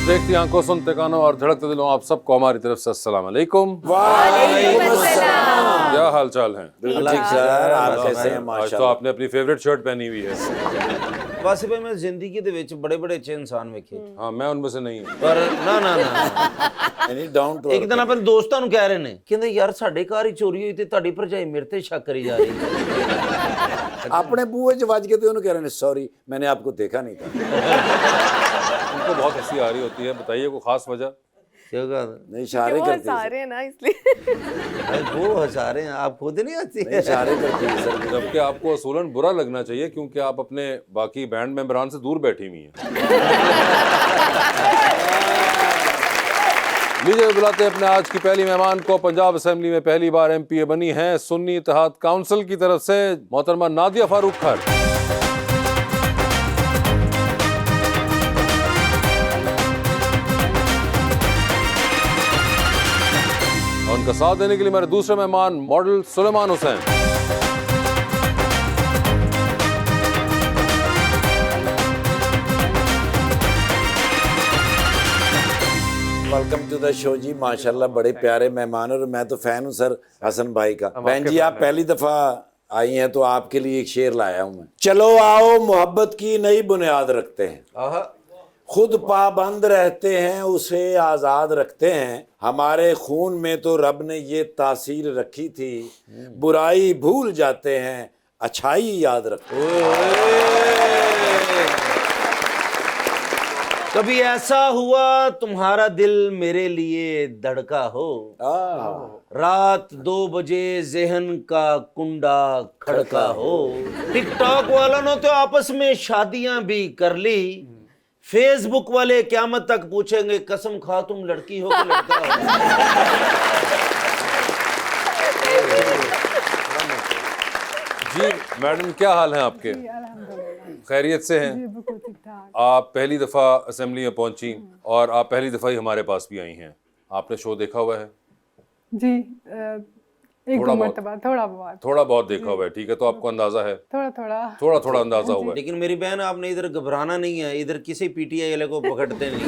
देखती आंखों, सुनते कानों और धड़कते दिलों, आप सबको हमारी तरफ से अस्सलाम वालेकुम। क्या हाल चाल है? ठीक सर, आप कैसे हैं? आज तो माशाल्लाह। आपने अपनी फेवरेट शर्ट पहनी हुई है। वैसे भी मैं जिंदगी ਦੇ ਵਿੱਚ बड़े अच्छे इंसान ਵੇਖੇ हाँ, मैं उनमें से नहीं हूँ। ਪਰ ਨਾ ਯਾਨੀ ਡਾਊਨ ਟੂ ਇੱਕ ਦਿਨ ਆਪਣੇ ਦੋਸਤਾਂ ਨੂੰ ਕਹਿ ਰਹੇ ਨੇ, ਕਹਿੰਦੇ ਯਾਰ ਸਾਡੇ ਘਰ ਹੀ ਚੋਰੀ ਹੋਈ ਤੇ ਤੁਹਾਡੀ ਭਰਜਾਈ ਮੇਰੇ ਤੇ ਸ਼ੱਕ ਕਰੀ ਜਾ ਰਹੀ ਹੈ। अपने बुए च वज के तो उन्होंने कह रहे हैं सॉरी मैंने आपको देखा नहीं था। उनको बहुत हंसी आ रही होती है, बताइए कोई खास वजह? क्यों कहा? नहीं इशारे करती है सारे ना इसलिए भाई वो हंसा रहे हैं, आप खुद नहीं हंसी नहीं, इशारे करती है सर। जबकि आपको असूलन बुरा लगना चाहिए क्योंकि आप अपने बाकी बैंड मेंबरान से दूर बैठी हुई हैं। लीजिए बुलाते हैं अपने आज की पहली मेहमान को। पंजाब असेंबली में पहली बार एमपीए बनी हैं सुन्नी इत्तेहाद काउंसिल की तरफ से मोहतरमा नादिया फारूक खर। और उनका साथ देने के लिए मेरे दूसरे मेहमान model Suleman Hussain. Welcome to the show जी, माशाल्लाह बड़े प्यारे मेहमान और मैं तो फैन हूँ सर हसन भाई का। बहन जी आप पहली दफा आई हैं तो आपके लिए एक शेर लाया हूँ मैं। चलो आओ मोहब्बत की नई बुनियाद रखते हैं, खुद पाबंद रहते हैं उसे आज़ाद रखते हैं, हमारे खून में तो रब ने ये तासीर रखी थी, बुराई भूल जाते हैं अच्छाई याद रखते हैं। कभी ऐसा हुआ तुम्हारा दिल मेरे लिए धड़का हो, रात 2 बजे जहन का कुंडा खड़का हो, टिकटॉक वालों ने तो आपस में शादियां भी कर ली, फेसबुक वाले क़यामत तक पूछेंगे कसम खा तुम लड़की हो कि लड़का हो। जी मैडम, क्या हाल है आपके? खैरियत से हैं? बिल्कुल ठीक ठाक। आप पहली दफ़ा असेंबली में पहुंची और आप पहली दफ़ा ही हमारे पास भी आई हैं। आपने शो देखा हुआ है? जी एक दो मरतबा थोड़ा बहुत देखा हुआ है, ठीक है। तो आपको अंदाजा है? थोड़ा अंदाजा हुआ है। लेकिन मेरी बहन आपने इधर घबराना नहीं है, इधर किसी पीटीआई वाले को पकड़ते नहीं है।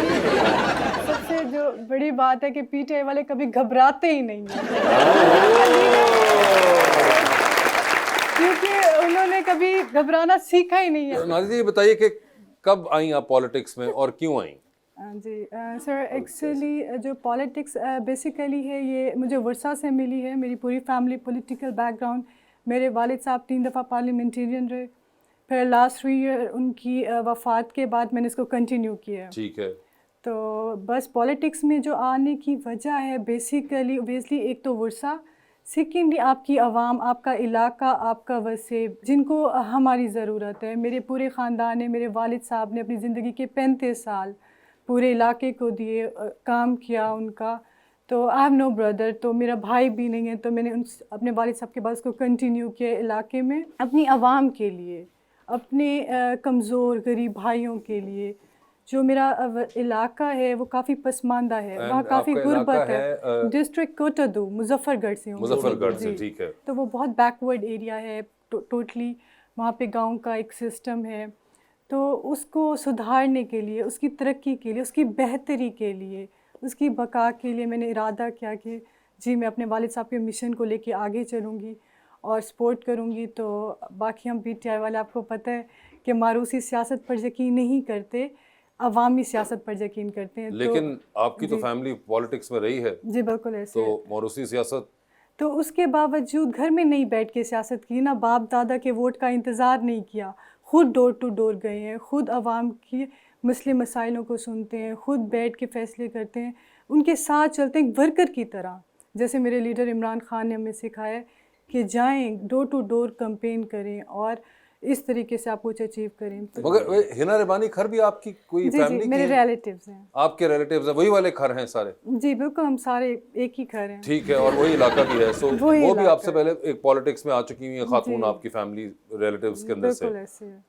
सबसे जो बड़ी बात है कि पीटीआई वाले कभी घबराते ही नहीं है क्योंकि उन्होंने कभी घबराना सीखा ही नहीं है। नाज़िया जी बताइए कि कब आई आप पॉलिटिक्स में और क्यों आई? जी सर, एक्चुअली जो पॉलिटिक्स बेसिकली है ये मुझे वर्षा से मिली है। मेरी पूरी फैमिली पॉलिटिकल बैकग्राउंड, मेरे वालिद साहब 3 दफ़ा पार्लियामेंटेरियन रहे, फिर लास्ट 3 ईयर उनकी वफ़ात के बाद मैंने इसको कंटिन्यू किया। ठीक है। तो बस पॉलिटिक्स में जो आने की वजह है बेसिकली ओबियसली एक तो वर्षा, सेकेंडली आपकी आवाम, आपका इलाका, आपका वसेब जिनको हमारी ज़रूरत है। मेरे पूरे ख़ानदान ने, मेरे वालिद साहब ने अपनी ज़िंदगी के 35 साल पूरे इलाके को दिए, काम किया उनका। तो आई हैव नो ब्रदर, तो मेरा भाई भी नहीं है, तो मैंने अपने वालिद साहब के बाद उसको कंटिन्यू किया इलाके में अपनी आवाम के लिए, अपने कमज़ोर गरीब भाइयों के लिए। जो मेरा इलाका है वो काफ़ी पसमानदा है, वहाँ काफ़ी गुर्बत है। डिस्ट्रिक्ट कोटदू, मुजफ्फरगढ़ से हूँ। मुजफ्फरगढ़ से, ठीक है। तो वो बहुत बैकवर्ड एरिया है टोटली, वहाँ पे गांव का एक सिस्टम है। तो उसको सुधारने के लिए, उसकी तरक्की के लिए, उसकी बेहतरी के लिए, उसकी बका के लिए मैंने इरादा किया कि जी मैं अपने वालिद साहब के मिशन को लेके आगे चलूँगी और सपोर्ट करूँगी। तो बाकी हम पीटीआई वाले, आपको पता है कि मारूसी सियासत पर यकीन नहीं करते, अवामी सियासत पर यकीन करते हैं। लेकिन आपकी तो फैमिली पॉलिटिक्स में रही है। जी बिल्कुल ऐसे। तो मारूसी सियासत, तो उसके बावजूद घर में नहीं बैठ के सियासत की ना, बाप दादा के वोट का इंतज़ार नहीं किया, खुद डोर टू डोर गए हैं, खुद आवाम की मसले मसाइलों को सुनते हैं, खुद बैठ के फ़ैसले करते हैं, उनके साथ चलते हैं वर्कर की तरह। जैसे मेरे लीडर इमरान खान ने हमें सिखाया कि जाएं डोर टू डोर कैंपेन करें और इस तरीके से आप कुछ अचीव करें। तो मगर हिना रबानी खर भी आपकी कोई फैमिली जी, मेरे रिलेटिव्स हैं। आपके रिलेटिव्स हैं, वही वाले खर हैं सारे? जी बिल्कुल, हम सारे एक ही घर हैं। ठीक है, और वही इलाका भी है। सो वो भी आपसे पहले एक पॉलिटिक्स में आ चुकी हुई है खातून, आपकी फैमिली रिलेटिव्स के अंदर से।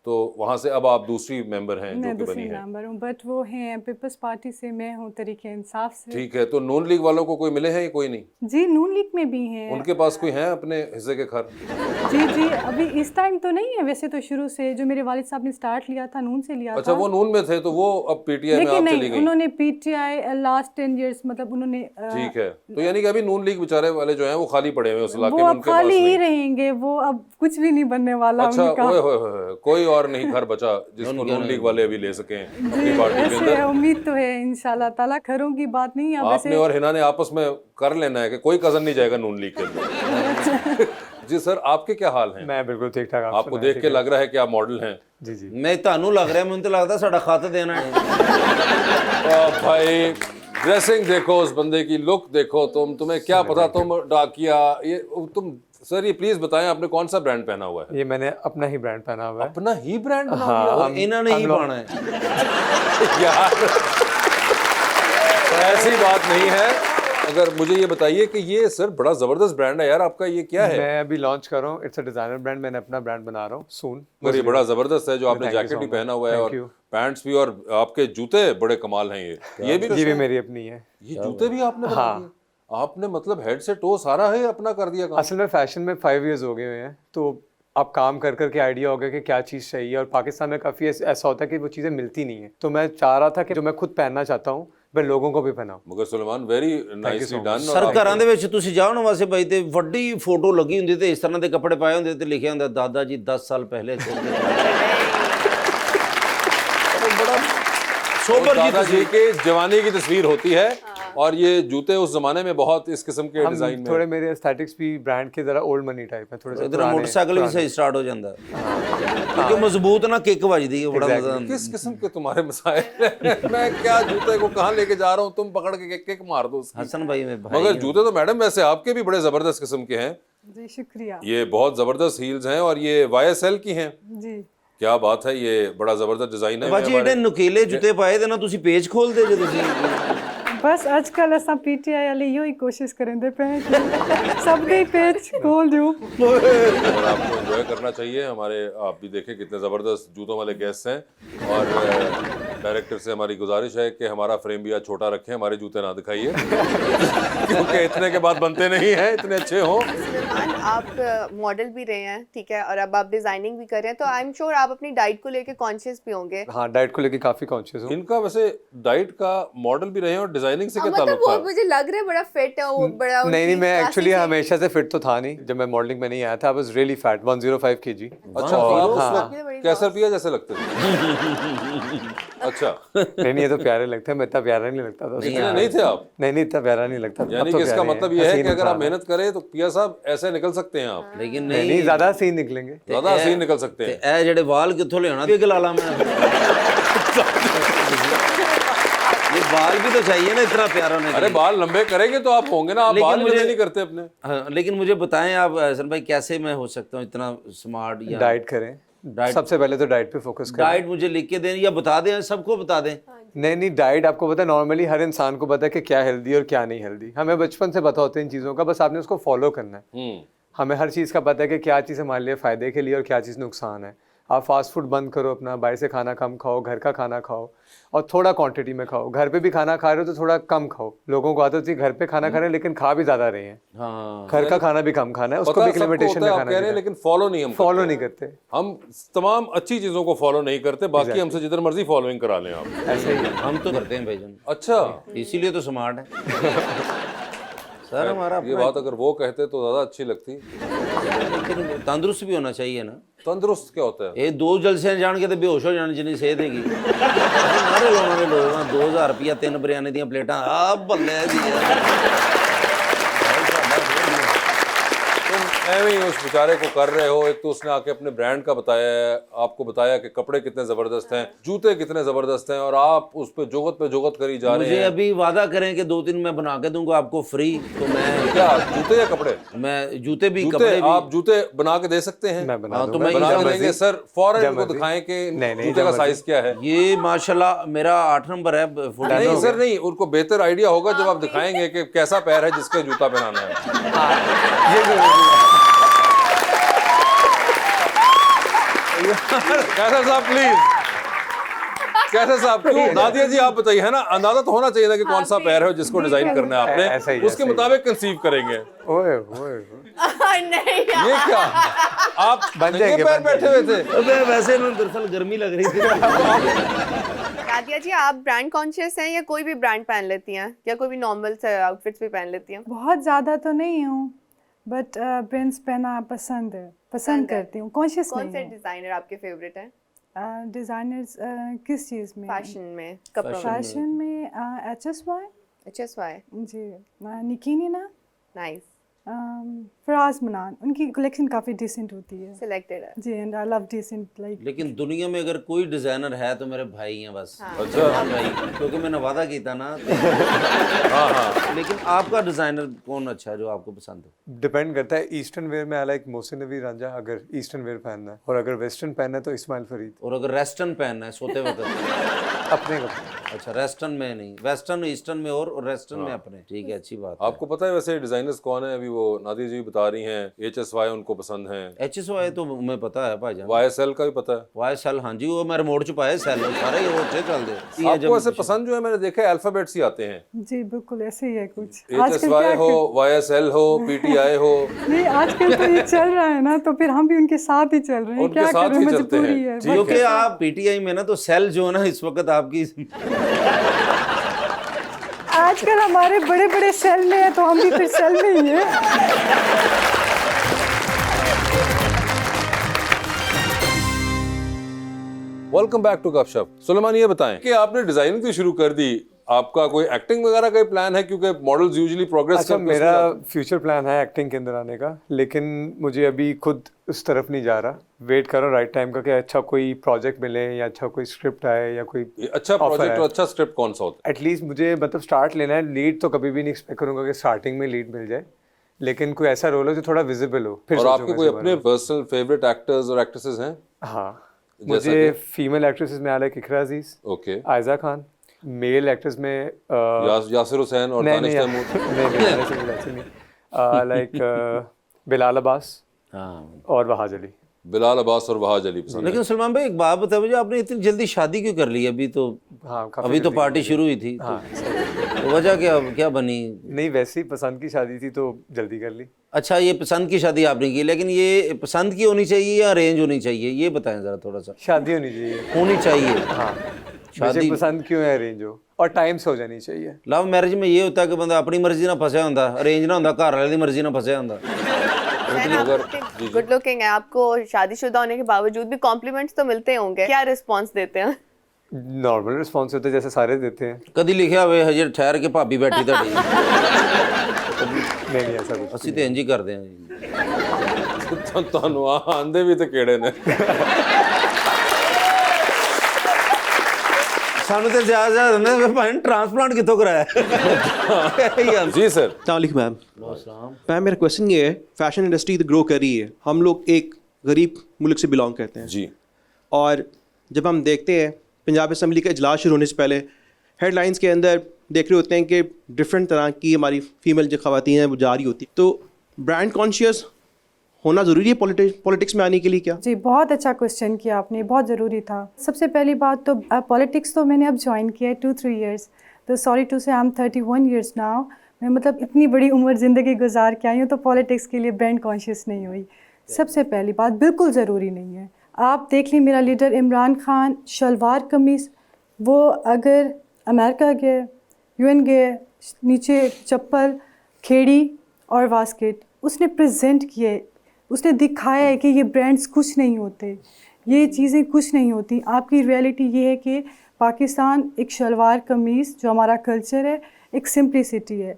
तो वहाँ से अब आप दूसरी मेंबर हैं जो कि बनी है? मेंबर हूँ, बट वो हैं पीपल्स पार्टी से, मैं हूँ तरीके इंसाफ से। ठीक है। तो नून लीग वालों को कोई मिले हैं या कोई नहीं? जी नून लीग में भी हैं। उनके पास कोई है अपने हिस्से के खर? जी अभी इस टाइम तो नहीं है, वैसे वैसे तो शुरू से जो मेरे वालिद साहब ने स्टार्ट लिया था नून से लिया अच्छा, था। वो नून में थे तो वो अब पीटीआई में लेकिन आप चली नहीं, गई। उन्होंने पीटीआई लास्ट 10 इयर्स मतलब उन्होंने ठीक है, तो यानी कि अभी नून लीग बेचारे वाले जो हैं वो खाली पड़े हुए हैं उस इलाके वो में, अब उनके पास खाली ही नहीं। रहेंगे, वो अब कुछ भी नहीं बनने वाला अच्छा, उनका। ओए होए होए, कोई और नहीं घर बचा जिसको नून लीग वाले अभी ले सकें अपनी पार्टी के ऐसे अंदर। उम्मीद तो है इंशाल्लाह ताला, घरों की बात नहीं है अब आपने और हिना ने आपस में कर लेना है कि कोई कजन नहीं जाएगा नून लीग के अंदर। जी सर, आपके क्या हाल हैं? मैं बिल्कुल ठीक ठाक। आपको देख के लग रहा है कि आप मॉडल हैं। जी जी। मैं ਤੁਹਾਨੂੰ ਲੱਗ ਰਿਹਾ, ਮੈਨੂੰ ਤਾਂ ਲੱਗਦਾ ਸਾਡਾ ਖਤ ਦੇਣਾ है। भाई ड्रेसिंग देखो, उस बंदे की लुक देखो, तुम्हें क्या पता तुम डाकिया ये तुम। सर ये प्लीज बताएं आपने कौन सा ब्रांड पहना हुआ है? ये मैंने अपना ही ब्रांड पहना हुआ है। अपना ही ब्रांड बना हाँ, लिया? और इन्होंने ही पाना है यार ऐसी बात नहीं है। अगर मुझे ये बताइए कि ये सर बड़ा जबरदस्त ब्रांड है यार आपका, ये क्या है? मैं अभी लॉन्च कर रहा हूँ, इट्स अ डिजाइनर ब्रांड, मैंने अपना ब्रांड बना रहा हूँ सून। और ये बड़ा जबरदस्त है जो आपने Thank you जैकेट so भी much. पहना हुआ है Thank और you. पैंट्स भी, और आपके जूते बड़े कमाल हैं। ये भी मेरी अपनी है। ये जूते भी आपने बना दिए? आपने मतलब हेड से टो सारा है अपना कर दिया काम? असल में फैशन में 5 इयर्स हो गए हुए हैं, तो आप काम कर करके आइडिया हो गया कि क्या चीज़ चाहिए, और पाकिस्तान में काफ़ी ऐसा होता है कि वो चीज़ें मिलती नहीं है, तो मैं चाह रहा था कि जो मैं खुद पहनना चाहता हूँ मैं लोगों को भी पहनाऊं। मगर Suleman very nicely done. Sir ਘਰਾਂ ਦੇ ਵਿੱਚ ਤੁਸੀਂ ਜਾਓ ਨਾ ਵਾਸੇ ਭਾਈ ਤੇ ਵੱਡੀ ਫੋਟੋ ਲੱਗੀ ਹੁੰਦੀ ਤੇ ਇਸ ਤਰ੍ਹਾਂ ਦੇ ਕੱਪੜੇ ਪਾਏ ਹੁੰਦੇ ਤੇ ਲਿਖਿਆ ਹੁੰਦਾ ਦਾਦਾ ਜੀ 10 ਸਾਲ ਪਹਿਲੇ छोड़ बड़ा सोबर जी दादाजी के जवानी की तस्वीर होती है और ये जूते उस जमाने में बहुत इस किस्म के डिजाइन में। थोड़े मेरे एस्थेटिक्स भी ब्रांड के जरा ओल्ड मनी टाइप है, थोड़े से इधर मोटरसाइकिल भी सही स्टार्ट हो जाता क्योंकि मजबूत ना किक बजदी है, बड़ा मजा आंदा। किस किस्म के तुम्हारे मसाइल हैं? मैं क्या जूते को कहाँ लेके जा रहा हूँ, तुम पकड़ के किक मार दो उसकी। हसन भाई में भाई मगर जूते तो मैडम वैसे आपके भी बड़े जबरदस्त किस्म के हैं। जी शुक्रिया ये बहुत जबरदस्त हील्स हैं और ये YSL की हैं। जी। क्या बात है, ये बड़ा जबरदस्त डिजाइन है। ਬਾਜੀ ਜਿਹੜੇ ਨੁਕੀਲੇ ਜੁੱਤੇ ਪਾਏ ਦੇ ਨਾ ਤੁਸੀਂ ਪੇਜ ਖੋਲਦੇ ਜੇ ਤੁਸੀਂ बस आजकल असां पीटीआई वाले इहो ही कोशिश करेंदे पे हैं कि सब दे पेज खोल दूं। और आपको एंजॉय करना चाहिए। हमारे आप भी देखें कितने ज़बरदस्त जूतों वाले गेस्ट हैं और डायरेक्टर से हमारी गुजारिश है कि हमारा फ्रेम भी आज छोटा रखें, हमारे जूते ना दिखाइए क्योंकि इतने के बाद बनते नहीं हैं, इतने अच्छे हों। सुलेमान, आप मॉडल भी रहे हैं, ठीक है, और अब आप डिजाइनिंग भी कर रहे हैं, तो आई एम श्योर आप अपनी डाइट को लेके कॉन्शियस भी होंगे। हाँ, डाइट को लेके काफी कॉन्शियस हूँ। इनका वैसे डाइट का मॉडल भी रहे हैं और डिजाइनिंग से क्या मतलब ताल्लुक वो था? मुझे लग रहा है बड़ा फिट है वो, बड़ा नहीं, मैं उनकी एक्चुअली classic- हमेशा से फिट तो था नहीं। जब मैं मॉडलिंग में नहीं आया था, I was really fat, 105 kg। अच्छा, तो आप उस हाँ। वक्त कैसर पिया जैसे लगते थे? अच्छा, नहीं, ये तो प्यारे लगते हैं, मैं इतना प्यारा नहीं लगता था। इतने नहीं थे आप? नहीं, इतना प्यारा नहीं लगता। यानी कि इसका मतलब ये है कि अगर आप मेहनत करें तो पिया साहब ऐसे निकल सकते हैं आप, लेकिन नहीं, नहीं ज्यादा सीन निकलेंगे। ज्यादा हसीन निकल सकते ਤੇ हैं। ਇਹ ਜਿਹੜੇ ਵਾਲ ਕਿੱਥੋਂ ਲਿਆਉਣਾ ਵੀ ਗਲਾਲਾ मैं ये बाल भी तो चाहिए ना इतना प्यारा होने के अरे लिए। बाल लंबे करेंगे तो आप होंगे ना, आप लेकिन बाल मुझे- लंबे नहीं करते अपने। हाँ, लेकिन मुझे बताएं आप हसन भाई कैसे मैं हो सकता हूँ इतना स्मार्ट या डाइट करें, डाइट सबसे पहले तो डाइट पे फोकस करें। डाइट मुझे लिख के दें या बता दें, सबको बता दें। नहीं, डाइट आपको पता है, नॉर्मली हर इंसान को पता है कि क्या हेल्दी और क्या नहीं हेल्दी। हमें बचपन से पता होता है इन चीज़ों का, बस आपने उसको फॉलो करना है। हमें हर चीज़ का पता है कि क्या चीज़ हमारे लिए फ़ायदे के लिए और क्या चीज़ नुकसान है। आप फास्ट फूड बंद करो, अपना बाहर से खाना कम खाओ, घर का खाना खाओ और थोड़ा क्वांटिटी में खाओ। घर पे भी खाना खा रहे हो तो थोड़ा कम खाओ। लोगों को आदत है घर पे खाना खा रहे हैं लेकिन खा भी ज़्यादा रहे हैं। हाँ, घर का खाना भी कम खाना है, उसको पता भी एक सबको लिमिटेशन होता में है, आप खाना कह रहे हैं, चाहिए। लेकिन फॉलो नहीं हम फॉलो करते। नहीं करते, हम तमाम अच्छी चीजों को फॉलो नहीं करते, बाकी हमसे जिधर मर्जी फॉलोइंग करा लें आप। ऐसे ही है। हम तो करते हैं भाईजान, अच्छा, इसीलिए तो स्मार्ट है सर हमारा ये बात अगर वो कहते तो ज्यादा अच्छी लगती। लेकिन तंदुरुस्त भी होना चाहिए ना। तंदुरुस्त क्या होता है? ਇਹ ਦੋ ਜਲਸਿਆਂ ਜਾਣ ਕੇ ਤੇ ਬੇਹੋਸ਼ ਹੋ ਜਾਣ ਜਿੰਨੀ ਸਿਹਤ ਹੈਗੀ। ਸਾਰੇ ਲੋਕਾਂ ਦੇ ਲੋਕ ਆ 2000 ਰੁਪਿਆ 3 ਬਿਰਿਆਨੀ ਦੀਆਂ ਪਲੇਟਾਂ ਆ ਬੱਲੇ ਦੀ तुम ऐਵੇਂ ही उस बेचारे को कर रहे हो। एक तो उसने आके अपने ब्रांड का बताया है, आपको बताया कि कपड़े कितने जबरदस्त हैं, जूते कितने जबरदस्त हैं, और आप उस पे जोगत करी जा रहे मुझे हैं। अभी वादा करें कि 2-3 मैं बना के दूंगा आपको फ्री। तो मैं क्या जूते या कपड़े? मैं जूते भी जूते कपड़े भी आप जूते बना के दे सकते हैं? मैं बना हाँ, तो दूंगा। मैं बना के जब देंगे सर, फौरन जब इनको मर्जी। दिखाएं कि नहीं, जूते का जब साइज क्या है। ये माशाल्लाह मेरा 8 नंबर है नहीं सर नहीं, उनको बेहतर आइडिया होगा जब आप दिखाएंगे कि कैसा पैर है जिसके जूता पहनाना है। ये भी कैसा साहब प्लीज कैसे साहब क्यों? नादिया जी आप बताइए, है ना, अंदाजा तो होना चाहिए ना कि कौन सा पैर है जिसको डिजाइन करना है ऐसा ही आपने, है, उसके मुताबिक कंसीव करेंगे। ओए ओए नहीं ये क्या आप बन नंगे जाएंगे, पैर बन बैठे हुए थे? अबे वैसे ना दरअसल गर्मी लग रही थी। नादिया जी, आप ब्रांड कॉन्शियस हैं या कोई भी ब्रांड पहन लेती हैं या कोई भी नॉर्मल से आउटफिट्स भी पहन लेती हैं? बहुत ज़्यादा तो नहीं हूँ, बट ब्रांड्स पहना पसंद है, पसंद करती हूँ, कॉन्शियस कौन नहीं से है। डिजाइनर आपके फेवरेट हैं डिज़ाइनर्स किस चीज़ में? फैशन में, कपड़ों में? फैशन में HSY HSY, जी, निकीनी ना, नाइस, फराज मनान, उनकी कलेक्शन काफ़ी डिसेंट होती है सिलेक्टेड है। जी, and I love decent like. लेकिन दुनिया में अगर कोई डिजाइनर है तो मेरे भाई हैं बस। अच्छा। हाँ भाई, क्योंकि मैंने वादा किया था ना। हाँ हाँ। लेकिन आपका डिजाइनर कौन अच्छा है जो आपको पसंद हो? डिपेंड करता है। ईस्टर्न वेयर में आई लाइक मोहसिन नबी रांझा, अगर ईस्टर्न वेयर पहनना है, और अगर वेस्टर्न पहनना है तो इस्माइल फरीद। और अगर वेस्टर्न पहनना है सोते वक्त? अपने कपड़े। अच्छा, वेस्टर्न में नहीं, वेस्टर्न ईस्टर्न में और वेस्टर्न में अपने। ठीक है, अच्छी बात है। आपको पता है वैसे डिजाइनर्स कौन है? अभी वो नादिया जी बता रही हैं HSY उनको पसंद है, HSY तो मैं पता है भाईजान। YSL का भी पता है YSL, हाँ जी, वो मैं रिमोट च पाया सेल सारे वो अच्छे चल दे। आपको? ऐसे पसंद जो है मैंने देखा है अल्फाबेट्स ही आते हैं, जी बिल्कुल ऐसे ही है कुछ। HSY हो, YSL हो, PTI हो। नहीं, आजकल तो ये चल रहा है ना, तो फिर हम भी उनके साथ ही चल रहे हैं, उनके क्या साथ करें, ही चलते मजबूरी हैं। है। ठीक क्योंकि आप PTI में ना तो सेल जो है ना इस वक्त आपकी आजकल हमारे बड़े बड़े सेल में है, तो हम भी फिर सेल में ही हैं। वेलकम बैक टू गपशप। सुलेमान, ये बताएं कि आपने डिजाइनिंग तो शुरू कर दी, आपका कोई एक्टिंग वगैरह का प्लान है? क्योंकि मॉडल्स यूजुअली प्रोग्रेस अच्छा, करते हैं मेरा उसमें। फ्यूचर प्लान है एक्टिंग के अंदर आने का, लेकिन मुझे अभी खुद उस तरफ नहीं जा रहा। वेट कर रहा हूँ राइट टाइम का, कि अच्छा कोई प्रोजेक्ट मिले या अच्छा कोई स्क्रिप्ट आए या कोई ये अच्छा offer प्रोजेक्ट है। और अच्छा स्क्रिप्ट कौन सा होता एटलीस्ट मुझे मतलब स्टार्ट लेना है। लीड तो कभी भी नहीं एक्सपेक्ट करूंगा कि स्टार्टिंग में लीड मिल जाए, लेकिन कोई ऐसा रोल हो जो थोड़ा विजिबल हो। फिर है? और आपके सोचूंगा कोई इस बारे अपने में। पर्सनल फेवरेट एक्टर्स और एक्ट्रेसेस हैं? हाँ, जैसा मुझे फीमेल एक्ट्रेसेस में आला इकरा अजीज, okay. Aiza Khan. Mail actress में यासिर हुसैन और दानिश तैमूर। नहीं, लाइक बिलाल अब्बास हाँ। और वहाज अली। बिलाल अब्बास और वहाज अली पसंद है। लेकिन सलमान भाई एक बात बताओ मुझे, आपने इतनी जल्दी शादी क्यों कर ली? अभी तो हाँ, काफी अभी तो जल्दी पार्टी कर शुरू हुई थी, हाँ, तो वजह क्या बनी? नहीं, वैसे ही पसंद की शादी थी तो जल्दी कर ली। अच्छा, ये पसंद की शादी आपने की, लेकिन ये पसंद की होनी चाहिए या अरेंज होनी चाहिए, ये बताएं जरा थोड़ा सा। शादी होनी चाहिए। होनी चाहिए। हाँ, शादी शादी पसंद क्यों है, अरेंज हो और टाइम से हो जानी चाहिए। लव मैरिज में ये होता है कि बंदा अपनी मर्जी ना फंसा होंदा, अरेंज ना होंदा, घर वाले की मर्जी ना फंसा होंदा। गुड लुकिंग है, आपको शादीशुदा होने के बावजूद भी कॉम्प्लीमेंट्स तो मिलते होंगे, क्या रिस्पॉन्स देते हैं? नॉर्मल रिस्पॉन्स होते हैं जैसे सारे देते हैं। कदी लिखिया हुए हजे ठहर के भाभी बैठी ਤੁਹਾਡੀ? नहीं, ऐसा कुछ ਅਸੀਂ ਤੇ ਇੰਜ ਹੀ ਕਰਦੇ ਹਾਂ ਜੀ। ਤੁਹਾਨੂੰ ਆਂਦੇ ਵੀ ਤੇ ਕਿਹੜੇ ਨੇ? ਸਾਨੂੰ ਤੇ ਜ਼ਿਆਦਾ ਹੁੰਦੇ ਭਾਈ ट्रांसप्लांट कितों कराया? जी सर। तालिक मैम मैम मेरा क्वेश्चन ये है, फैशन इंडस्ट्री तो ग्रो कर रही है, हम लोग एक गरीब मुल्क से बिलोंग करते हैं जी। और जब हम देखते हैं पंजाब असेंबली का इजलास शुरू होने से पहले हेडलाइंस के अंदर देख रहे होते हैं कि डिफरेंट तरह की हमारी फीमेल जो ख़वातीन हैं वो जा रही होती, तो ब्रांड कॉन्शियस होना ज़रूरी है पॉलिटिक्स में आने के लिए क्या? जी, बहुत अच्छा क्वेश्चन किया आपने, बहुत ज़रूरी था। सबसे पहली बात तो पॉलिटिक्स तो मैंने अब ज्वाइन किया है 2-3 इयर्स, तो सॉरी टू से आई एम 31 इयर्स नाउ। मैं मतलब इतनी बड़ी उम्र ज़िंदगी गुजार के आई हूँ, तो पॉलिटिक्स के लिए ब्रांड कॉन्शियस नहीं हुई। सबसे पहली बात, बिल्कुल ज़रूरी नहीं है। आप देख लें, मेरा लीडर इमरान खान, शलवार कमीज़, वो अगर अमेरिका गए, UN गए, नीचे चप्पल, खेड़ी और वास्केट, उसने प्रेजेंट किए, उसने दिखाया है कि ये ब्रांड्स कुछ नहीं होते, ये चीज़ें कुछ नहीं होती। आपकी रियलिटी ये है कि पाकिस्तान एक शलवार कमीज़ जो हमारा कल्चर है, एक सिंप्लिसिटी है।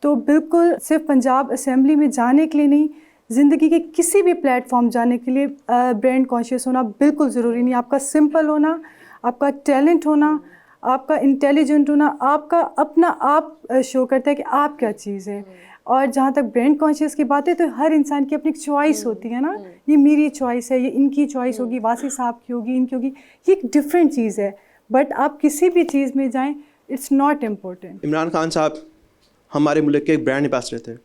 तो बिल्कुल सिर्फ पंजाब असेंबली में जाने के लिए नहीं, ज़िंदगी के किसी भी प्लेटफॉर्म जाने के लिए ब्रांड कॉन्शियस होना बिल्कुल ज़रूरी नहीं। आपका सिंपल होना, आपका टैलेंट होना, आपका इंटेलिजेंट होना, आपका अपना आप शो करता है कि आप क्या चीज़ है। और जहाँ तक ब्रांड कॉन्शियस की बात है, तो हर इंसान की अपनी चॉइस होती है ना, ये मेरी चॉइस है, ये इनकी चॉइस होगी, वासी साहब की होगी, इनकी होगी, ये एक डिफरेंट चीज़ है। बट आप किसी भी चीज़ में जाएं, it's not important. Imran Khan साहब हमारे मुल्क के एक ब्रांड एम्बेसडर थे,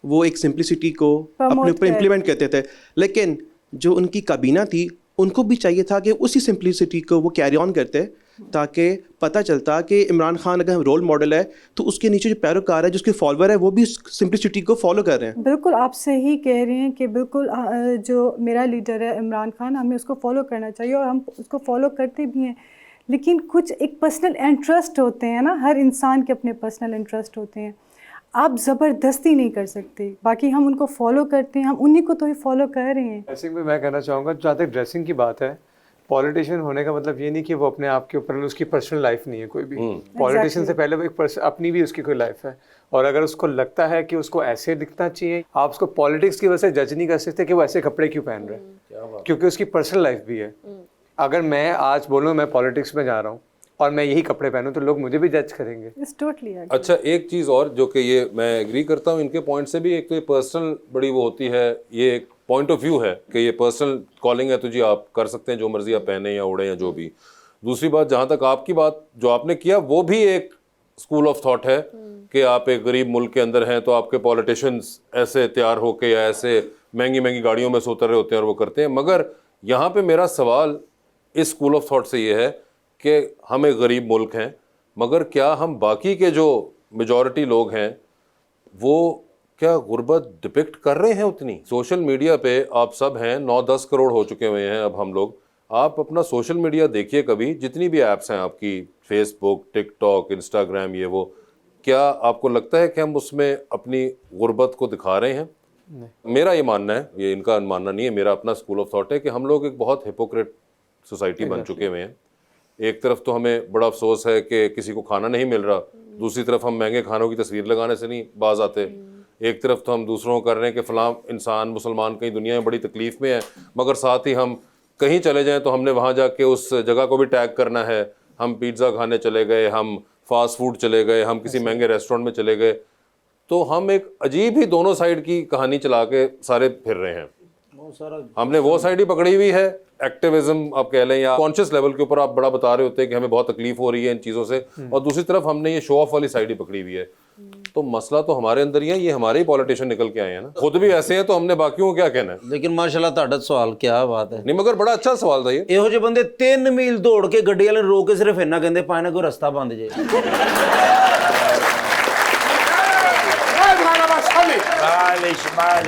वो एक सिंप्लिसिटी को अपने ऊपर इम्प्लीमेंट करते थे, लेकिन जो उनकी काबीना थी उनको भी चाहिए था कि उसी सिंप्लिसिटी को वो कैरी ऑन करते, ताकि पता चलता कि इमरान खान अगर रोल मॉडल है तो उसके नीचे जो पैरोकार है, जो उसके फॉलोअर है, वो भी सिंपलिसिटी को फॉलो कर रहे हैं। बिल्कुल आप सही कह रहे हैं कि बिल्कुल जो मेरा लीडर है इमरान खान, हमें उसको फॉलो करना चाहिए और हम उसको फॉलो करते भी हैं। लेकिन कुछ एक पर्सनल इंटरेस्ट होते हैं ना, हर इंसान के अपने पर्सनल इंटरेस्ट होते हैं, आप ज़बरदस्ती नहीं कर सकते। बाकी हम उनको फॉलो करते हैं, हम उन्हीं को तो ही फॉलो कर रहे हैं। ड्रेसिंग में मैं कहना चाहूँगा, जहाँ तक ड्रेसिंग की बात है, पॉलिटिशियन होने का मतलब ये नहीं कि वो अपने आप के ऊपर, उसकी पर्सनल लाइफ नहीं है कोई भी। पॉलिटिशियन से पहले वो एक अपनी भी उसकी कोई लाइफ है, और अगर उसको लगता है कि उसको ऐसे दिखना चाहिए, आप उसको पॉलिटिक्स की वजह से जज नहीं कर सकते कि वो ऐसे कपड़े क्यों पहन रहे हैं, क्योंकि उसकी पर्सनल लाइफ भी है। अगर मैं आज बोलूँ मैं पॉलिटिक्स में जा रहा हूँ और मैं यही कपड़े पहनूं तो लोग मुझे भी जज करेंगे। टोटली अच्छा, एक चीज़ और जो कि ये मैं एग्री करता हूँ इनके पॉइंट से भी, एक तो ये पर्सनल बड़ी वो होती है, ये एक पॉइंट ऑफ व्यू है कि ये पर्सनल कॉलिंग है तो जी आप कर सकते हैं जो मर्जी आप पहने या उड़े या जो भी। दूसरी बात, जहाँ तक आपकी बात जो आपने किया वो भी एक स्कूल ऑफ थॉट है कि आप एक गरीब मुल्क के अंदर हैं तो आपके पॉलिटिशियंस ऐसे तैयार होके या ऐसे महंगी महंगी गाड़ियों में से उतर रहे होते हैं और वो करते हैं। मगर यहाँ पे मेरा सवाल इस स्कूल ऑफ थॉट से ये है कि हम एक गरीब मुल्क हैं, मगर क्या हम बाकी के जो मेजॉरिटी लोग हैं वो क्या गुर्बत डिपिक्ट कर रहे हैं उतनी? सोशल मीडिया पे आप सब हैं, 9-10 करोड़ हो चुके हुए हैं अब हम लोग। आप अपना सोशल मीडिया देखिए कभी, जितनी भी ऐप्स हैं आपकी, फेसबुक, टिकटॉक, इंस्टाग्राम, ये वो, क्या आपको लगता है कि हम उसमें अपनी गुर्बत को दिखा रहे हैं? मेरा ये मानना है, ये इनका मानना नहीं है, मेरा अपना स्कूल ऑफ थॉट है कि हम लोग एक बहुत हिपोक्रेट सोसाइटी बन चुके हुए हैं। एक तरफ तो हमें बड़ा अफसोस है कि किसी को खाना नहीं मिल रहा, दूसरी तरफ हम महंगे खानों की तस्वीर लगाने से नहीं बाज आते। एक तरफ तो हम दूसरों को कर रहे हैं कि फ़लाँ इंसान मुसलमान कहीं दुनिया में बड़ी तकलीफ़ में है, मगर साथ ही हम कहीं चले जाएं तो हमने वहाँ जाके उस जगह को भी टैग करना है। हम पिज़्ज़ा खाने चले गए, हम फास्ट फूड चले गए, हम किसी महंगे रेस्टोरेंट में चले गए, तो हम एक अजीब ही दोनों साइड की कहानी चला के सारे फिर रहे हैं। हमने वो साइड ही पकड़ी हुई है, एक्टिविज्म आप कह लें या कॉन्शियस लेवल के ऊपर आप बड़ा बता रहे होते हैं कि हमें बहुत तकलीफ हो रही है इन चीज़ों से, और दूसरी तरफ हमने ये शो ऑफ वाली साइड ही पकड़ी हुई है। तो मसला तो हमारे अंदर ही है, ये हमारे ही पॉलिटिशियन निकल के आए हैं ना, खुद भी ऐसे हैं तो हमने बाकियों को क्या कहना है। लेकिन माशाल्लाह ਤੁਹਾਡਾ सवाल क्या बात है। नहीं मगर बड़ा अच्छा सवाल था ये। ਇਹੋ ਜਿਹੇ ਬੰਦੇ 3 ਮੀਲ ਦੌੜ ਕੇ ਗੱਡੀ ਵਾਲੇ ਨੂੰ ਰੋਕ ਕੇ ਸਿਰਫ ਇੰਨਾ ਕਹਿੰਦੇ ਪਾਣਾ ਕੋਈ ਰਸਤਾ ਬੰਦ ਜੇ।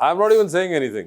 I am not even saying anything.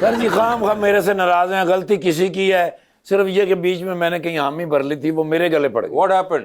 Sir जी खाम मेरे से नाराज हैं, गलती किसी की है, सिर्फ ये कि बीच में मैंने कहीं हामी भर ली थी, वो मेरे गले पड़ गई। What happened?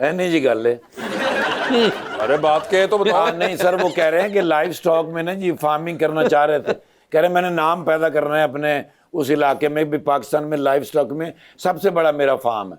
नहीं जी गल है। अरे बात के तो बताओ। हाँ नहीं सर, वो कह रहे हैं कि लाइव स्टॉक में ना जी फार्मिंग करना चाह रहे थे, कह रहे हैं मैंने नाम पैदा करना है अपने उस इलाके में भी, पाकिस्तान में लाइव स्टॉक में सबसे बड़ा मेरा फार्म है।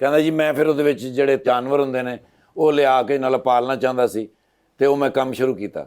ਕਹਿੰਦਾ ਜੀ ਮੈਂ ਫਿਰ ਉਹਦੇ ਵਿੱਚ ਜਿਹੜੇ ਜਾਨਵਰ ਹੁੰਦੇ ਨੇ ਉਹ ਲਿਆ ਕੇ ਨਾਲ ਪਾਲਣਾ ਚਾਹੁੰਦਾ ਸੀ ਤੇ ਉਹ ਮੈਂ ਕੰਮ ਸ਼ੁਰੂ ਕੀਤਾ।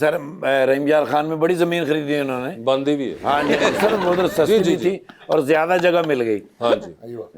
सर रहीम यार खान में बड़ी जमीन खरीदी उन्होंने। बंदी भी है। हाँ जी सर, उधर सस्ती भी थी और ज्यादा जगह मिल गई। हाँ जी।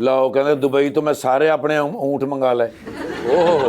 लो कहते दुबई तो मैं सारे अपने ऊँट मंगा लाए। ओहो।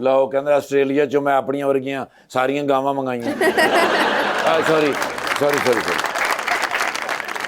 लो कहते ऑस्ट्रेलिया चो मैं अपनी वर्गियां सारियां गावां मंगाइयां। Sorry sorry sorry sorry.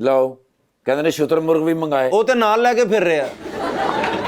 लो कहते ने शुतुरमुर्ग भी मंगाए। ਉਹ ਤੇ ਨਾਲ ਲੈ ਕੇ ਫਿਰ ਰਿਹਾ।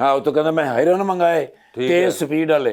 हाँ वो तो कहते मैं हायरन मंगाए, तेज स्पीड वाले।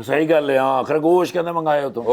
सही गल है। हाँ खरगोश कहते मंगाए हो तो।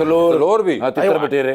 तलोर भी। हाँ तितर बटेरे।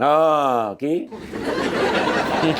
हाँ की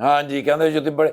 हाँ जी कहते जो बड़े,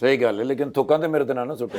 सही गल है, लेकिन थुक्का तो मेरे ना सुटे।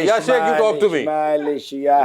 या शेख यू टॉक टू मी।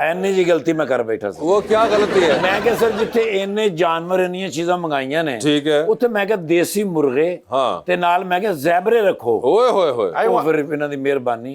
ਐਨੀ ਜੀ ਗਲਤੀ ਮੈਂ ਕਰ ਬੈਠਾ ਸੀ। वो क्या गलती है? ਮੈਂ ਕਿਹਾ ਸਰ ਜਿੱਥੇ ਇੰਨੇ ਜਾਨਵਰ ਇੰਨੀਆਂ ਚੀਜ਼ਾਂ ਮੰਗਾਈਆਂ ਨੇ, ठीक है। ਉੱਥੇ ਮੈਂ ਕਿਹਾ ਦੇਸੀ ਮੁਰਗੇ हाँ। ਤੇ ਨਾਲ ਮੈਂ ਕਿਹਾ ਜ਼ੈਬਰੇ ਰੱਖੋ। ओए होए होए। ਉਹ ਫਿਰ ਇਹਨਾਂ ਦੀ ਮਿਹਰਬਾਨੀ।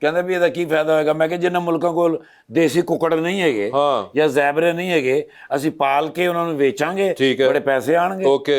ਕਹਿੰਦੇ ਵੀ ਇਹਦਾ ਕੀ ਫਾਇਦਾ ਹੋਏਗਾ? ਮੈਂ ਕਿਹਾ ਜਿਨ੍ਹਾਂ ਮੁਲਕਾਂ ਕੋਲ ਦੇਸੀ ਕੁੱਕੜ ਨਹੀਂ ਹੈਗੇ ਹਾਂ। ਜਾਂ ਜ਼ੈਬਰੇ ਨਹੀਂ ਹੈਗੇ, ਅਸੀਂ ਪਾਲ ਕੇ ਉਹਨਾਂ ਨੂੰ ਵੇਚਾਂਗੇ, ਠੀਕ ਹੈ। ਬੜੇ ਪੈਸੇ ਆਣਗੇ। ओके।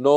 नो।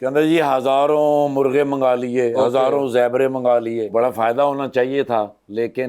कहता जी हजारों मुर्गे मंगा लिए, हजारों जैबरे मंगा लिए, बड़ा फायदा होना चाहिए था, लेकिन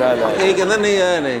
ला ला ਇਹ ਕਹਿੰਦਾ ਨਹੀਂ ਆਇਆ ਨਹੀਂ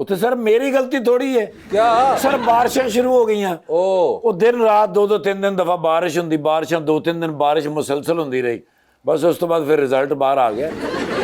उत्थे सर मेरी गलती थोड़ी है क्या सर बारिशें शुरू हो गई ਉਹ दिन रात 2-2 3 दफा बारिश ਹੁੰਦੀ ਬਾਰਿਸ਼ਾਂ 2-3 दिन बारिश मुसलसल ਹੁੰਦੀ ਰਹੀ ਬਸ ਉਸ ਤੋਂ ਬਾਅਦ ਫਿਰ ਰਿਜ਼ਲਟ ਬਾਹਰ ਆ ਗਿਆ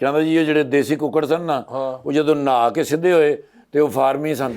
ਕਹਿੰਦਾ ਜੀ ਇਹ ਜਿਹੜੇ ਦੇਸੀ ਕੁੱਕੜ ਸਨ ਨਾ ਉਹ ਜਦੋਂ ਨਹਾ ਕੇ ਸਿੱਧੇ ਹੋਏ ਤੇ ਉਹ ਫਾਰਮੀ ਸਨ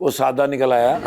ਉਹ ਸਾਦਾ ਨਿਕਲ ਆਇਆ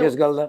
ਕਿਸ ਗੱਲ ਦਾ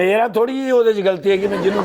ਮੇਰਾ ਥੋੜੀ ਜਿਹੀ ਉਹਦੇ 'ਚ ਗਲਤੀ ਹੈ ਕਿ ਮੈਂ ਜਿਹਨੂੰ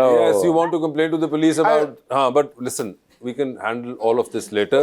Yes, you want to complain to the police about but listen, we can handle all of this later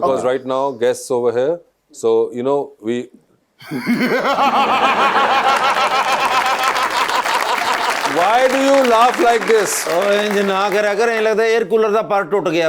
because right now guests over here, so you know we why do you laugh like this? ਓਏ ਇੰਜ ਨਾ ਕਰਿਆ ਕਰ ਐਂ ਲੱਗਦਾ air cooler ਦਾ ਪਰ ਟੁੱਟ ਗਿਆ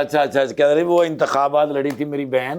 अच्छा कहते रहे वो इंतखाबात लड़ी थी मेरी बहन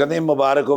कहते हैं मुबारक हो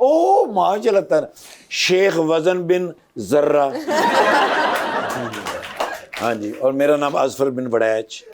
ओ माशाल्लाह शेख वजन बिन जर्रा हाँ जी और मेरा नाम अजफर बिन बड़ैच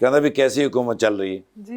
कहता भी कैसी हुकूमत चल रही है जी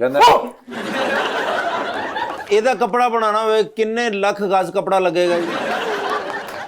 कहता ਇਹਦਾ ਕਪੜਾ ਬਣਾਉਣਾ ਹੋਵੇ ਕਿੰਨੇ ਲੱਖ ਗਜ਼ ਕਪੜਾ ਲੱਗੇਗਾ ਜੀ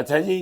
अच्छा जी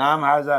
नाम हाजा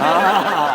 हाँ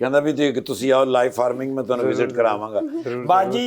ਕਹਿੰਦਾ ਵੀ ਤੁਸੀਂ ਆਓ ਲਾਈਵ ਫਾਰਮਿੰਗ ਮੈਂ ਤੁਹਾਨੂੰ ਵਿਜ਼ਿਟ ਕਰਾਵਾਂਗਾ ਬਾਜੀ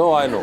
No, I know.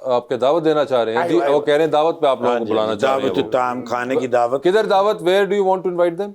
आपके दावत देना चाह रहे हैं जी, वो कह रहे हैं दावत पे आप लोगों को बुलाना चाह रहे दावत हैं ताम खाने की दावत किधर दावत where do you want to invite them?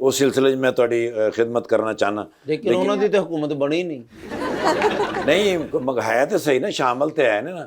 ਉਸ ਸਿਲਸਿਲੇ 'ਚ ਮੈਂ ਤੁਹਾਡੀ ਖਿਦਮਤ ਕਰਨਾ ਚਾਹਨਾ ਲੇਕਿਨ ਉਹਨਾਂ ਦੀ ਤਾਂ ਹਕੂਮਤ ਬਣੀ ਨਹੀਂ ਨਹੀਂ ਹੈ ਤੇ ਸਹੀ ਨਾ ਸ਼ਾਮਲ ਤੇ ਹੈ ਨਾ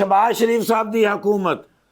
ਸ਼ਬਾਜ਼ ਸ਼ਰੀਫ ਸਾਹਿਬ ਦੀ ਹਕੂਮਤ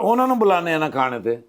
ਉਹਨਾਂ ਨੂੰ ਬੁਲਾਣੇ ਆ ਨਾ ਖਾਣੇ ਤੇ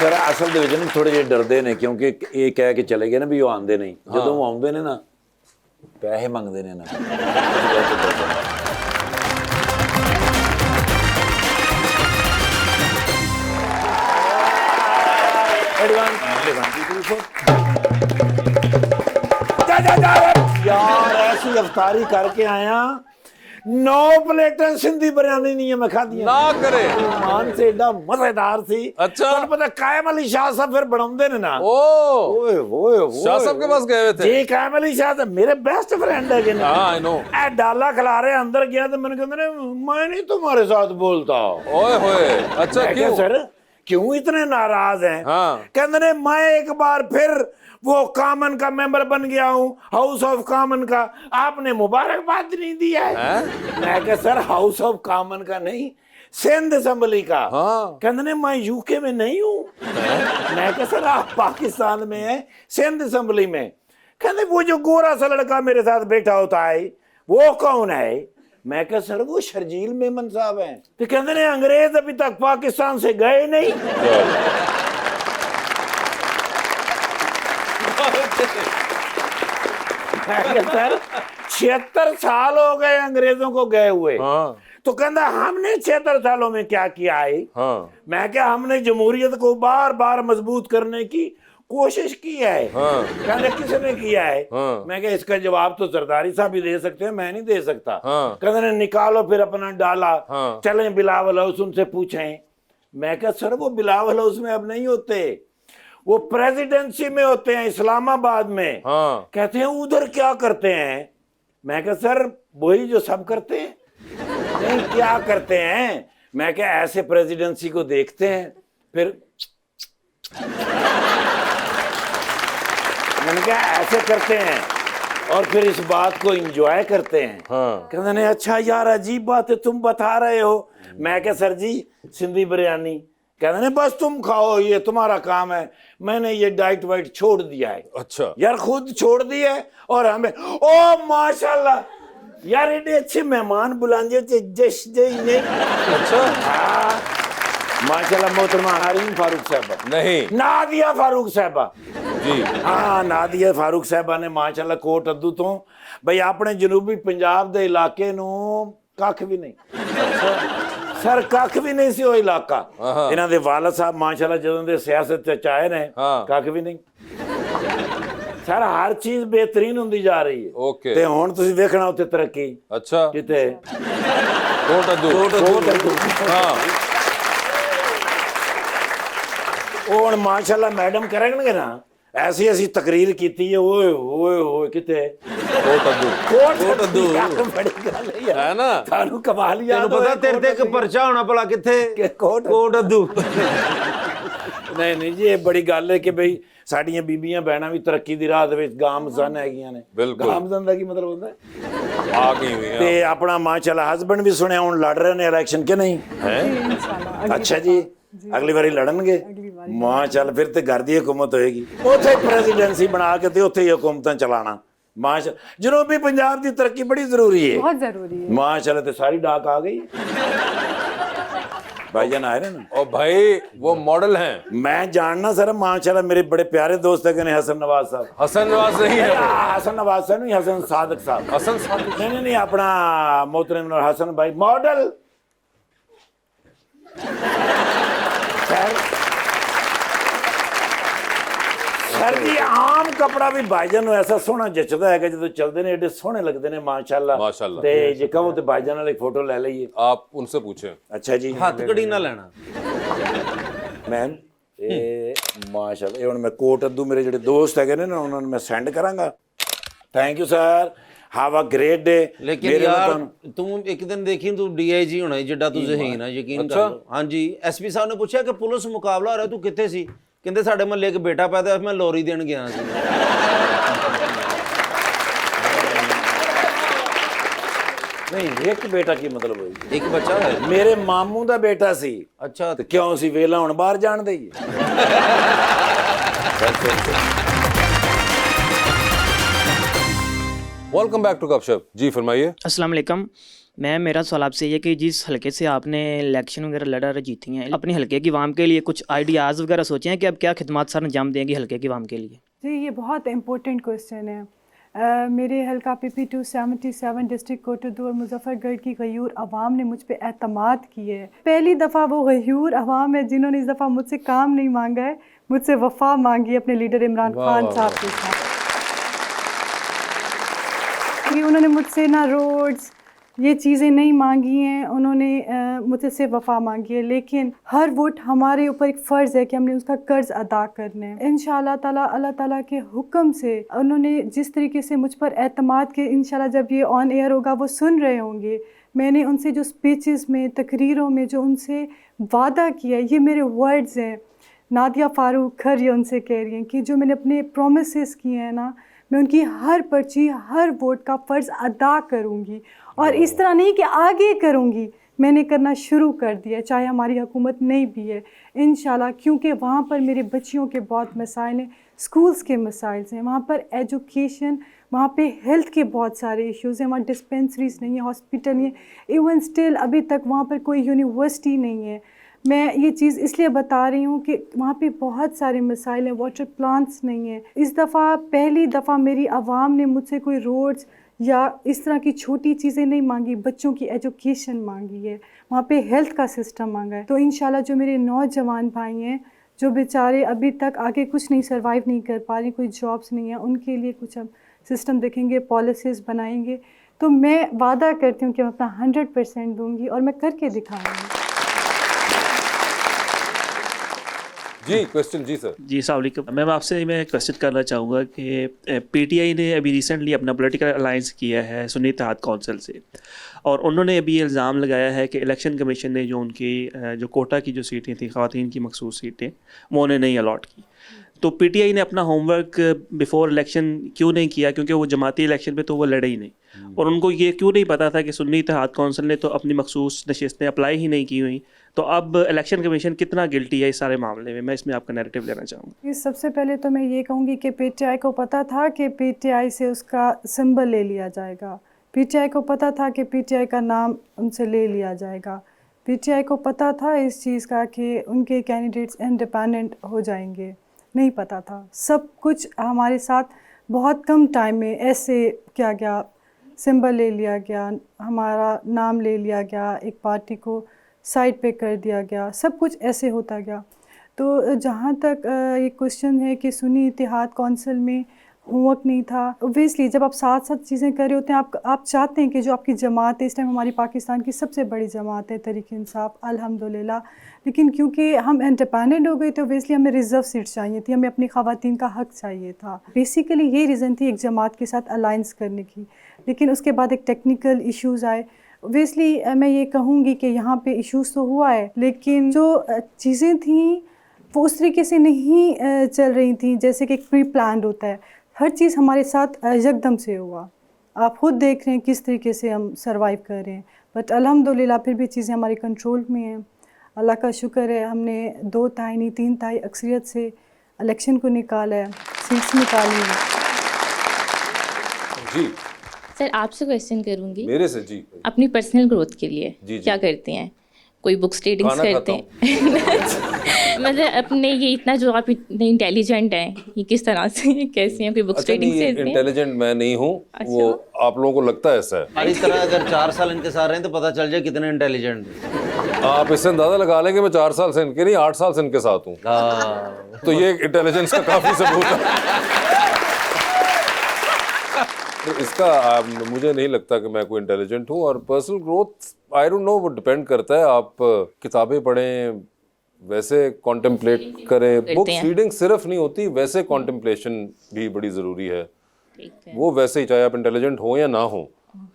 ਸਰ ਅਸਲ ਦੇ ਵਿੱਚ ਨਾ ਥੋੜੇ ਜਿਹੇ ਡਰਦੇ ਨੇ ਕਿਉਂਕਿ ਇਹ ਕਹਿ ਕੇ ਚਲੇ ਗਏ ਨਾ ਵੀ ਉਹ ਆਉਂਦੇ ਨਹੀਂ ਜਦੋਂ ਉਹ ਆਉਂਦੇ ਨੇ ਨਾ ਪੈਸੇ ਮੰਗਦੇ ਨੇ ਨਾ यार ऐसी अवतारी करके आया 9 प्लेटें सिंधी बिरयानी नहीं है मैं खादी ना करे मान से एडा मजेदार थी अच्छा। ਤੁਹਾਨੂੰ ਪਤਾ ਕਾਇਮ ਅਲੀ ਸ਼ਾਹ ਸਾਹਿਬ ਫਿਰ ਬਣਾਉਂਦੇ ਨੇ ਨਾ ओ ਓਏ ਓਏ ਓਏ शाह साहब के पास गए हुए थे ਜੀ ਕਾਇਮ ਅਲੀ ਸ਼ਾਹ ਤਾਂ ਮੇਰੇ ਬੈਸਟ ਫਰੈਂਡ ਹੈਗੇ ਨੇ हाँ आई नो ਇਹ ਡਾਲਾ ਖਿਲਾ ਰਹੇ ਅੰਦਰ ਗਿਆ ਤੇ ਮੈਨੂੰ ਕਹਿੰਦੇ ਨੇ ਮੈਂ ਨਹੀਂ तुम्हारे साथ बोलता ओए होए अच्छा मैं क्या क्यों सर क्यों इतने नाराज हैं हाँ कहते ने मैं एक बार फिर वो कामन का मेंबर बन गया हूँ हाउस ऑफ कामन का आपने मुबारकबाद नहीं दिया है मैं क्या सर हाउस ऑफ कामन का नहीं सिंध असेंबली का हाँ कहते ने मैं यूके में नहीं हूँ मैं क्या सर आप पाकिस्तान में है सिंध असेंबली में कहते वो जो गोरा सा लड़का मेरे साथ बैठा होता है वो कौन है मैं क्या सर वो शर्जील मेमन साहब हैं तो कहते ने अंग्रेज अभी तक पाकिस्तान से गए नहीं सर 76 साल हो गए अंग्रेजों को गए हुए हाँ तो कहता हमने 76 सालों में क्या किया है हाँ मैं क्या हमने जमहूरियत को बार बार मजबूत करने की कोशिश की है हाँ कहने किसने किया है हाँ मैं क्या इसका जवाब तो जरदारी साहब ही दे सकते हैं मैं नहीं दे सकता हाँ कहते निकालो फिर अपना डाला हाँ चलें बिलावल हाउस उनसे पूछें मैं क्या सर वो बिलावल हाउस में अब नहीं होते वो प्रेसिडेंसी में होते हैं इस्लामाबाद में हाँ कहते हैं उधर क्या करते हैं मैं क्या सर वही जो सब करते हैं नहीं क्या करते हैं मैं क्या ऐसे प्रेसिडेंसी को देखते हैं फिर मैंने कहा ऐसे करते हैं और फिर इस बात को इंजॉय करते हैं। हाँ। कहते हैं अच्छा यार अजीब बात है तुम बता रहे हो। मैं क्या सर जी सिंधी बिरयानी, कहते हैं बस तुम खाओ ये तुम्हारा काम है, मैंने ये डाइट वाइट छोड़ दिया है। अच्छा यार खुद छोड़ दिया है और हमें ओ माशाल्लाह यार एडे अच्छे मेहमान बुलांदे जश नहीं। अच्छा हाँ माशाल्लाह मोहतरमा हारीन फारूक साहबा, नहीं नादिया फारूक साहबा जी, हाँ नादिया फारूक साहबा ने माशाल्लाह कोट अद्दू तो बई अपने जनूबी पंजाब दे इलाके नू कख भी नहीं सर कख भी नहीं सी वो इलाका। इन्हां दे वालिद साहब माशाल्लाह जदों दे सियासत च आए ने कख भी नहीं सर, हर चीज बेहतरीन हुंदी जा रही है। ओके ते हुण तुसीं वेखना उत्ते तरक्की अच्छा किते कोट अद्दू हाँ ਉਹ ਹੁਣ ਮਾਸ਼ਾਅੱਲਾ ਮੈਡਮ ਕਰਨਗੇ ਨਾ ਐਸੀ ਐਸੀ ਤਕਰੀਰ ਕੀਤੀ ਹੈ ਓਏ ਓਏ ਓਏ ਕਿਤੇ कोट अद्दू ਬੜੀ ਗੱਲ ਹੈ ਯਾਰ है ना। ਤੁਹਾਨੂੰ ਕਮਾਲ ਯਾਦ ਤੈਨੂੰ ਪਤਾ ਤੇਰੇ ਤੇ ਇੱਕ ਪਰਚਾ ਹੋਣਾ ਭਲਾ ਕਿੱਥੇ ਕੋਟ ਅੱਦੂ। ਨਹੀਂ ਨਹੀਂ ਜੀ ਇਹ ਬੜੀ ਗੱਲ ਹੈ ਕਿ ਬਈ ਸਾਡੀਆਂ ਬੀਬੀਆਂ ਭੈਣਾਂ ਵੀ ਤਰੱਕੀ ਦੀ ਰਾਹ ਦੇ ਵਿੱਚ ਗਾਮਜ਼ਨ ਹੈਗੀਆਂ ਨੇ। ਬਿਲਕੁਲ। ਗਾਮਜ਼ਨ ਦਾ ਕੀ ਮਤਲਬ ਹੁੰਦਾ ਹੈ? आ गई हुई हैं। ਤੇ ਆਪਣਾ ਮਾਸ਼ਾਅੱਲਾ ਹਸਬੰਡ ਵੀ ਸੁਣਿਆ ਹੁਣ ਲੜ ਰਹੇ ਨੇ ਇਲੈਕਸ਼ਨ ਕਿ ਨਹੀਂ ਹੈ? इंशाल्लाह ਅੱਛਾ ਜੀ ਅਗਲੀ ਵਾਰੀ ਲੜਨਗੇ ਮਾਂ ਚੱਲ ਫਿਰ ਤੇ ਘਰ ਦੀ ਹਕੂਮਤ ਹੋਏਗੀ ਉੱਥੇ ਪ੍ਰੈਜ਼ੀਡੈਂਸੀ ਬਣਾ ਕੇ ਤੇ ਉੱਥੇ ਹੀ ਹਕੂਮਤਾਂ ਚਲਾਣਾ ਮਾਸ਼ਾ ਜਨੂਬੀ ਪੰਜਾਬ ਦੀ ਤਰੱਕੀ ਬੜੀ ਜ਼ਰੂਰੀ ਹੈ बहुत ज़रूरी है। माशाल्लाह तो सारी डाक आ गई भाईजान आए ना। और भाई वो मॉडल हैं। मैं जानना सर माशाल्लाह मेरे बड़े प्यारे दोस्त है हसन नवाज साहब। हसन नवाज नहीं है वो। हसन नवाज साहब नहीं हसन सादिक साहब। हसन सादिक नहीं नहीं अपना मोहतरम हसन भाई मॉडल सर जी आम कपड़ा भी भाईजान ਨੂੰ ऐसा सोहना जचदा है ਜਦੋਂ ਚੱਲਦੇ ਨੇ ਏਡੇ ਸੋਹਣੇ ਲੱਗਦੇ ਨੇ ਮਾਸ਼ਾਅੱਲਾ। माशाल्लाह। ਤੇ ਜੇ ਕਹੋ ਤੇ ਭਾਈਜਾਨ ਨਾਲ ਇੱਕ ਫੋਟੋ ਲੈ ਲਈਏ। आप उनसे पूछें। अच्छा जी ਹੱਥ ਕੜੀ ਨਾ ਲੈਣਾ। मैम ਇਹ ਮਾਸ਼ਾਅੱਲਾ ਇਹ ਹੁਣ ਮੈਂ ਕੋਟ ਅੱਦੂ ਮੇਰੇ ਜਿਹੜੇ ਦੋਸਤ ਹੈਗੇ ਨੇ ਨਾ ਉਹਨਾਂ ਨੂੰ ਮੈਂ ਸੈਂਡ ਕਰਾਂਗਾ। Thank you sir have a great day. ਲੇਕਿਨ ਯਾਰ ਤੂੰ ਇੱਕ ਦਿਨ ਦੇਖੀ ਤੂੰ ਡੀਆਈਜੀ ਹੋਣਾ ਜਿੱਡਾ ਤੂੰ ਜ਼ਹੀਨ ਹੈ ਯਕੀਨ ਕਰ ਲਓ। ਹਾਂਜੀ ਐਸਪੀ ਸਾਹਿਬ ਨੇ ਪੁੱਛਿਆ ਕਿ ਪੁਲਿਸ ਮੁਕਾਬਲਾ ਹੋ ਰਿਹਾ ਤੂੰ ਕਿੱਥੇ ਸੀ? ਕਹਿੰਦੇ ਸਾਡੇ ਮਹੱਲੇ ਇੱਕ ਬੇਟਾ ਪੈਦਾ ਮੈਂ ਲੋਰੀ ਦੇਣ ਗਿਆ ਸੀ। ਨਹੀਂ ਇੱਕ ਬੇਟਾ ਕੀ ਮਤਲਬ ਹੋਈ? ਇੱਕ ਬੱਚਾ ਹੋਇਆ। ਮੇਰੇ ਮਾਮੂ ਦਾ ਬੇਟਾ ਸੀ। ਅੱਛਾ ਤੇ ਕਿਉਂ ਸੀ ਵੇਲਾ ਹੁਣ ਬਾਹਰ ਜਾਣ ਦੇ ਹੀ वेलकम बैक टू गपशप। जी फरमाइए। अस्सलाम वालेकुम। मैं मेरा सवाल आपसे ये कि जिस हलके से आपने इलेक्शन वगैरह लड़ा और जीती हैं अपने हलके की आवाम के लिए कुछ आइडियाज़ वगैरह सोचे हैं कि अब क्या खिदमत सर अंजाम देंगी हलके की आवाम के लिए? जी ये बहुत इम्पोर्टेंट क्वेश्चन है। मेरे हल्का PP 277 डिस्ट्रिक्ट कोटद्दू और मुजफ्फरगढ़ की गयूर अवाम ने मुझ पे एतमाद की है। पहली दफ़ा वो गयूर अवाम है जिन्होंने इस दफ़ा मुझसे काम नहीं मांगा है, मुझसे वफा मांगी अपने लीडर इमरान खान साहब के साथ। उन्होंने मुझसे ना रोड्स ये चीज़ें नहीं मांगी हैं, उन्होंने मुझसे सिर्फ वफ़ा मांगी है। लेकिन हर वोट हमारे ऊपर एक फ़र्ज़ है कि हमने उसका कर्ज़ अदा करना है। इंशाअल्लाह ताला अल्लाह ताला के हुक्म से उन्होंने जिस तरीके से मुझ पर एतमाद के इंशाअल्लाह जब ये ऑन एयर होगा वो सुन रहे होंगे। मैंने उनसे जो स्पीचेस में तकरीरों में जो उनसे वादा किया है ये मेरे वर्ड्स हैं। नादिया फ़ारूक खर ये उनसे कह रही हैं कि जो मैंने अपने प्रोमिसेस किए हैं ना मैं उनकी हर पर्ची हर वोट का फ़र्ज़ अदा करूँगी और इस तरह नहीं कि आगे करूँगी, मैंने करना शुरू कर दिया चाहे हमारी हुकूमत नहीं भी है इंशाल्लाह। क्योंकि वहाँ पर मेरे बच्चियों के बहुत मसाइल हैं, स्कूल्स के मसाइल हैं, वहाँ पर एजुकेशन, वहाँ पे हेल्थ के बहुत सारे इश्यूज़ हैं, वहाँ डिस्पेंसरीज नहीं है, हॉस्पिटल नहीं है, इवन स्टिल अभी तक वहाँ पर कोई यूनिवर्सिटी नहीं है। मैं ये चीज़ इसलिए बता रही हूँ कि वहाँ पे बहुत सारे मसाइल हैं, वाटर प्लांट्स नहीं है। इस दफ़ा पहली दफ़ा मेरी आवाम ने मुझसे कोई रोड्स या इस तरह की छोटी चीज़ें नहीं मांगी, बच्चों की एजुकेशन मांगी है, वहाँ पे हेल्थ का सिस्टम मांगा है। तो इंशाल्लाह जो मेरे नौजवान भाई हैं जो बेचारे अभी तक आगे कुछ नहीं सर्वाइव नहीं कर पा रहे, कोई जॉब्स नहीं है, उनके लिए कुछ हम सिस्टम देखेंगे, पॉलिसीज़ बनाएंगे। तो मैं वादा करती हूँ कि मैं अपना 100% दूँगी और मैं करके दिखाऊँगी। जी क्वेश्चन। जी सर। जी अस्सलाम वालेकुम। मैम आपसे मैं क्वेश्चन करना चाहूँगा कि PTI ने अभी रिसेंटली अपना पॉलिटिकल अलायंस किया है सुन्नी इत्तेहाद काउंसिल से और उन्होंने अभी इल्ज़ाम लगाया है कि इलेक्शन कमीशन ने जो उनकी जो कोटा की जो सीटें थी ख़वातीन की मखसूस सीटें वो उन्हें नहीं अलॉट की। तो पीटीआई ने अपना होमवर्क बिफोर इलेक्शन क्यों नहीं किया, क्योंकि वो जमाती इलेक्शन पे तो वो लड़े ही नहीं, और उनको ये क्यों नहीं पता था कि सुन्नी इत्तेहाद कौंसिल ने तो अपनी मखसूस नशिस्तें अप्लाई ही नहीं की हुई। तो अब इलेक्शन कमीशन कितना गिल्टी है इस सारे मामले में, मैं इसमें आपका नैरेटिव लेना चाहूँगा। इस सबसे पहले तो मैं ये कहूँगी कि पीटीआई को पता था कि पीटीआई से उसका सिंबल ले लिया जाएगा, पीटीआई को पता था कि पीटीआई का नाम उनसे ले लिया जाएगा, पीटीआई को पता था इस चीज़ का कि उनके कैंडिडेट्स इंडिपेंडेंट हो जाएंगे। नहीं पता था, सब कुछ हमारे साथ बहुत कम टाइम में ऐसे किया गया, सिंबल ले लिया गया, हमारा नाम ले लिया गया, एक पार्टी को साइड पे कर दिया गया, सब कुछ ऐसे होता गया। तो जहाँ तक ये क्वेश्चन है कि सुन्नी इत्तेहाद कौंसिल में होमवर्क नहीं था, ओबियसली जब आप साथ साथ चीज़ें कर रहे होते हैं, आप चाहते हैं कि जो आपकी जमात है, इस टाइम हमारी पाकिस्तान की सबसे बड़ी जमात है तहरीक इंसाफ अल्हम्दुलिल्लाह, लेकिन क्योंकि हम इंडिपेंडेंट हो गए तो ओबियसली हमें रिज़र्व सीट चाहिए थी, हमें अपनी ख़वातीन का हक़ चाहिए था। बेसिकली ये रीज़न थी एक जमात के साथ अलाइंस करने की, लेकिन उसके बाद एक टेक्निकल इशूज़ आए। ओबियसली मैं ये कहूँगी कि यहाँ पे इश्यूज़ तो हुआ है, लेकिन जो चीज़ें थीं वो उस तरीके से नहीं चल रही थी जैसे कि एक प्री प्लान्ड होता है। हर चीज़ हमारे साथ यकदम से हुआ, आप खुद देख रहे हैं किस तरीके से हम सरवाइव कर रहे हैं, बट अल्हम्दुलिल्लाह फिर भी चीज़ें हमारे कंट्रोल में हैं। अल्लाह का शुक्र है, हमने 2 तिहाई नहीं 3 तिहाई अक्सरियत से इलेक्शन को निकाला है, सीट्स निकाली हैं। जी सर आपसे क्वेश्चन करूंगी, मेरे से जी अपनी पर्सनल ग्रोथ के लिए जी। क्या करते हैं? कोई बुक्स रीडिंग्स खाना करते हैं? मतलब अपने ये इतना जो आप इतने इंटेलिजेंट हैं, ये किस तरह से कैसे हैं? कोई बुक्स अच्छा रीडिंग नहीं, से हैं? इंटेलिजेंट मैं नहीं हूँ, वो आप लोगों को लगता है ऐसा है। हमारी तरह अगर 4 साल इनके साथ रहें तो पता चल जाए कितने इंटेलिजेंट हैं। आप इससे अंदाजा लगा लें कि मैं 4 साल से इनके नहीं 8 साल से इनके साथ हूँ, तो ये इंटेलिजेंस का काफी सबूत है। तो इसका मुझे नहीं लगता कि मैं कोई इंटेलिजेंट हूँ। और personal growth I don't know, वो डिपेंड करता है, आप किताबें पढ़ें, वैसे कॉन्टेम्पलेट करें। बुक्स रीडिंग सिर्फ नहीं होती, वैसे कॉन्टेम्पलेशन भी बड़ी ज़रूरी है। वो वैसे ही, चाहे आप इंटेलिजेंट हो या ना हो,